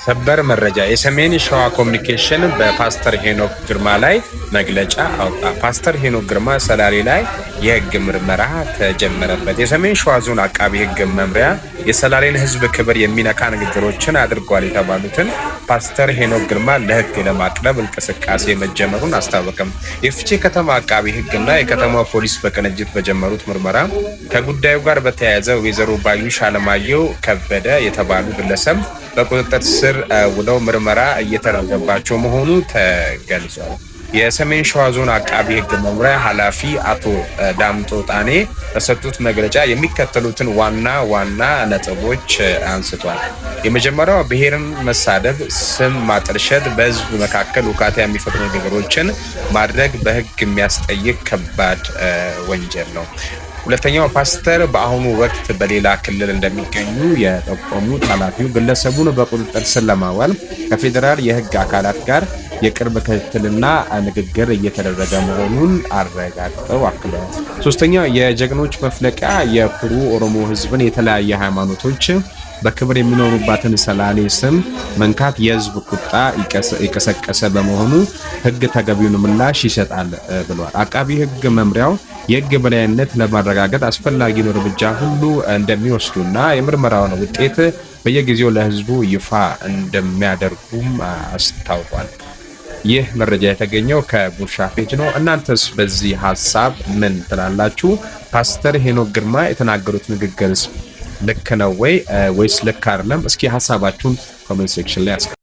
ሰበር መረጃ የሰሜን ሸዋ ኮሙኒኬሽን በፓስተር ሄኖክ ግርማ ላይ መግለጫ አወጣ። ፓስተር ሄኖክ ግርማ ሰላሌ ላይ የህግ ምርመራ ተጀመረበት። የሰሜን ሸዋ ዞን አቃቢ ህግ መምሪያ የሰላሌን ህዝብ ክብር የሚነካ ንግግሮችን አድርጓል የተባሉትን ፓስተር ሄኖክ ግርማ ለህግ ለማቅረብ እንቅስቃሴ መጀመሩን አስታወቀም። የፍቼ ከተማ አቃቢ ህግና የከተማው ፖሊስ በቅንጅት በጀመሩት ምርመራ ከጉዳዩ ጋር በተያያዘ ወይዘሮ ባዩሽ አለማየሁ ከበደ የተባሉ ግለሰብ በቁጥጥር ስር ውለው ምርመራ እየተደረገባቸው መሆኑ ተገልጿል። የሰሜን ሸዋ ዞን አቃቢ ህግ መምሪያ ኃላፊ አቶ ዳምጦ ጣኔ በሰጡት መግለጫ የሚከተሉትን ዋና ነጥቦች አንስቷል። የመጀመሪያው ብሔርን መሳደብ፣ ስም ማጥልሸት፣ በህዝብ መካከል ውካታ የሚፈጥሩ ነገሮችን ማድረግ በህግ የሚያስጠይቅ ከባድ ወንጀል ነው። ሁለተኛው ፓስተር በአሁኑ ወቅት በሌላ ክልል እንደሚገኙ የጠቆሙት ኃላፊው ግለሰቡን በቁጥጥር ስር ለማዋል ከፌዴራል የህግ አካላት ጋር የቅርብ ክትትልና ንግግር እየተደረገ መሆኑን አረጋግጠው አክለዋል። ሶስተኛው የጀግኖች መፍለቂያ የኩሩ ኦሮሞ ህዝብን የተለያየ ሃይማኖቶች በክብር የሚኖሩባትን ሰላሌ ስም መንካት የህዝብ ቁጣ ይቀሰቀሰ በመሆኑ ህግ ተገቢውን ምላሽ ይሰጣል ብሏል። አቃቢ ህግ መምሪያው የህግ በላይነት ለማረጋገጥ አስፈላጊውን እርምጃ ሁሉ እንደሚወስዱና የምርመራውን ውጤት በየጊዜው ለህዝቡ ይፋ እንደሚያደርጉም አስታውቋል። ይህ መረጃ የተገኘው ከጉርሻ ፔጅ ነው። እናንተስ በዚህ ሐሳብ ምን ትላላችሁ? ፓስተር ሄኖክ ግርማ የተናገሩት ንግግርስ ልክ ነው ወይስ ልክ አይደለም? እስኪ ሐሳባችሁን ኮሜንት ሴክሽን ላይ